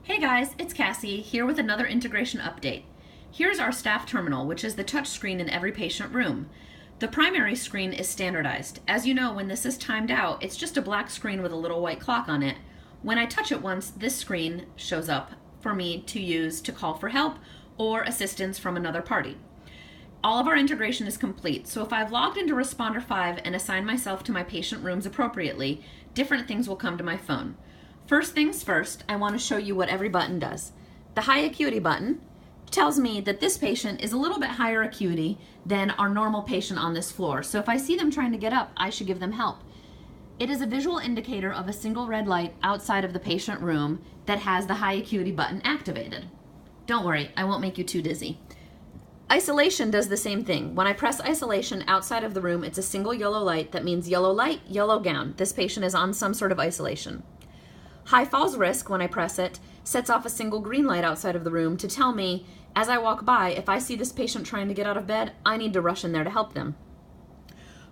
Hey guys, it's Cassie here with another integration update. Here's our staff terminal, which is the touch screen in every patient room. The primary screen is standardized. As you know, when this is timed out, it's just a black screen with a little white clock on it. When I touch it once, this screen shows up for me to use to call for help or assistance from another party. All of our integration is complete, so if I've logged into Responder 5 and assigned myself to my patient rooms appropriately, different things will come to my phone. First things first, I want to show you what every button does. The high acuity button tells me that this patient is a little bit higher acuity than our normal patient on this floor, so if I see them trying to get up, I should give them help. It is a visual indicator of a single red light outside of the patient room that has the high acuity button activated. Don't worry, I won't make you too dizzy. Isolation does the same thing. When I press isolation outside of the room, it's a single yellow light. That means yellow light, yellow gown. This patient is on some sort of isolation. High falls risk, when I press it, sets off a single green light outside of the room to tell me, as I walk by, if I see this patient trying to get out of bed, I need to rush in there to help them.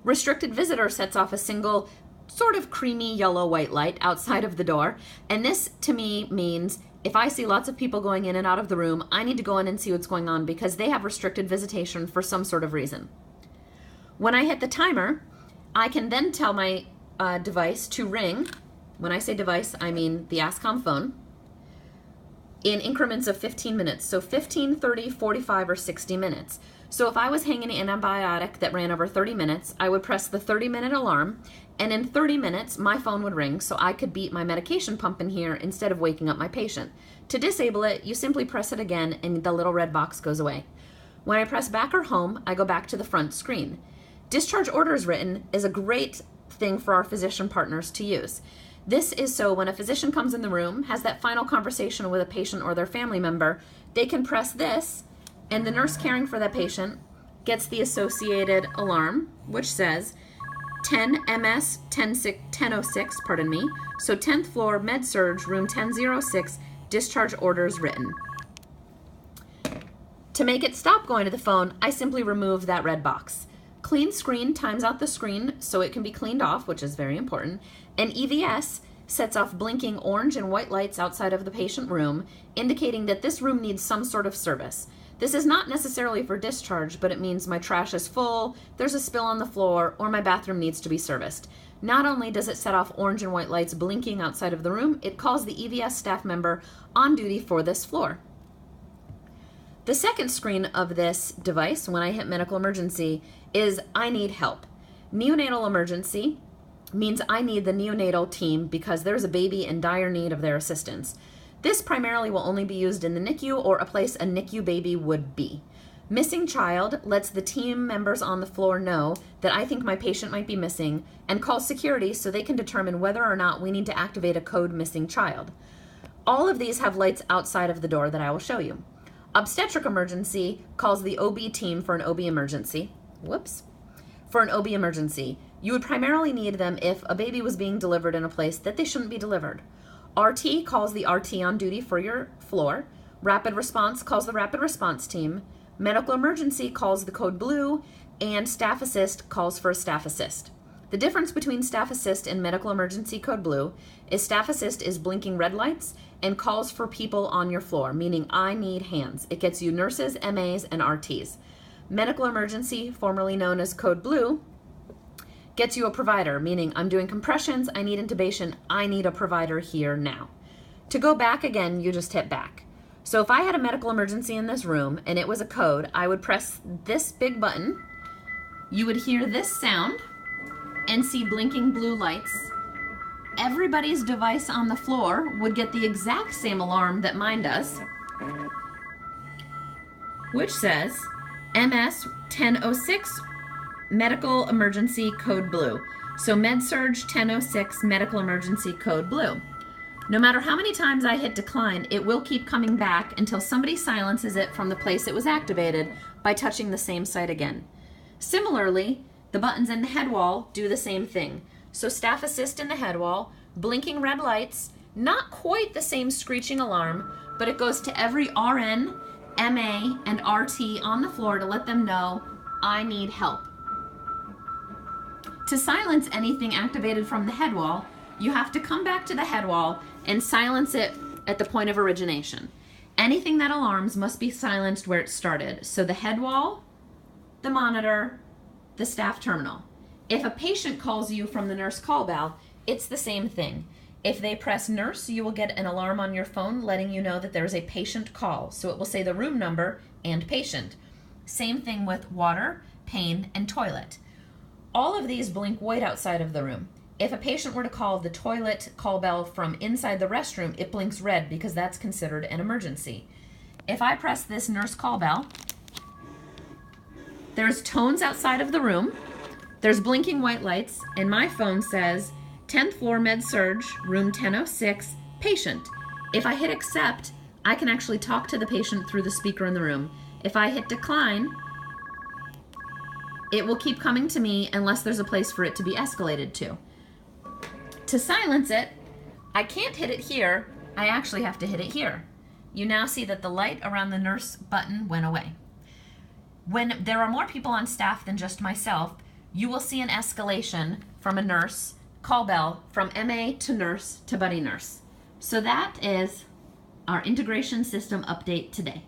Restricted visitor sets off a single sort of creamy yellow white light outside of the door, and this to me means if I see lots of people going in and out of the room, I need to go in and see what's going on because they have restricted visitation for some sort of reason. When I hit the timer, I can then tell my device to ring. When I say device, I mean the ascom phone, in increments of 15 minutes. So 15, 30, 45, or 60 minutes. So if I was hanging an antibiotic that ran over 30 minutes, I would press the 30-minute alarm, and in 30 minutes, my phone would ring so I could beat my medication pump in here instead of waking up my patient. To disable it, you simply press it again and the little red box goes away. When I press back or home, I go back to the front screen. Discharge orders written is a great thing for our physician partners to use. This is so when a physician comes in the room, has that final conversation with a patient or their family member, they can press this, and the nurse caring for that patient gets the associated alarm, which says 10 MS 1006, pardon me, so 10th floor med surge room 1006, discharge orders written. To make it stop going to the phone, I simply remove that red box. Clean screen times out the screen so it can be cleaned off, which is very important, and EVS sets off blinking orange and white lights outside of the patient room, indicating that this room needs some sort of service. This is not necessarily for discharge, but it means my trash is full, there's a spill on the floor, or my bathroom needs to be serviced. Not only does it set off orange and white lights blinking outside of the room, it calls the EVS staff member on duty for this floor. The second screen of this device, when I hit medical emergency, is I need help. Neonatal emergency means I need the neonatal team because there's a baby in dire need of their assistance. This primarily will only be used in the NICU or a place a NICU baby would be. Missing child lets the team members on the floor know that I think my patient might be missing and calls security so they can determine whether or not we need to activate a code missing child. All of these have lights outside of the door that I will show you. Obstetric emergency calls the OB team for an OB emergency. For an OB emergency. You would primarily need them if a baby was being delivered in a place that they shouldn't be delivered. RT calls the RT on duty for your floor. Rapid response calls the rapid response team. Medical emergency calls the code blue, and staff assist calls for a staff assist. The difference between staff assist and medical emergency code blue is staff assist is blinking red lights and calls for people on your floor, meaning I need hands. It gets you nurses, MAs, and RTs. Medical emergency, formerly known as code blue, gets you a provider, meaning I'm doing compressions, I need intubation, I need a provider here now. To go back again, you just hit back. So if I had a medical emergency in this room and it was a code, I would press this big button, you would hear this sound and see blinking blue lights. Everybody's device on the floor would get the exact same alarm that mine does, which says MS 1006 medical emergency code blue. So med surge 1006 medical emergency code blue. No matter how many times I hit decline, it will keep coming back until somebody silences it from the place it was activated by touching the same site again. Similarly, the buttons in the head wall do the same thing. So staff assist in the head wall, blinking red lights, not quite the same screeching alarm, but it goes to every RN, MA, and RT on the floor to let them know I need help. To silence anything activated from the head wall, you have to come back to the head wall and silence it at the point of origination. Anything that alarms must be silenced where it started. So the head wall, the monitor, the staff terminal. If a patient calls you from the nurse call bell, it's the same thing. If they press nurse, you will get an alarm on your phone letting you know that there is a patient call. So it will say the room number and patient. Same thing with water, pain, and toilet. All of these blink white outside of the room. If a patient were to call the toilet call bell from inside the restroom, it blinks red because that's considered an emergency. If I press this nurse call bell, there's tones outside of the room, there's blinking white lights, and my phone says 10th floor med surg, room 1006, patient. If I hit accept, I can actually talk to the patient through the speaker in the room. If I hit decline, it will keep coming to me unless there's a place for it to be escalated to. To silence it, I can't hit it here, I actually have to hit it here. You now see that the light around the nurse button went away. When there are more people on staff than just myself, you will see an escalation from a nurse call bell from MA to nurse to buddy nurse. So that is our integration system update today.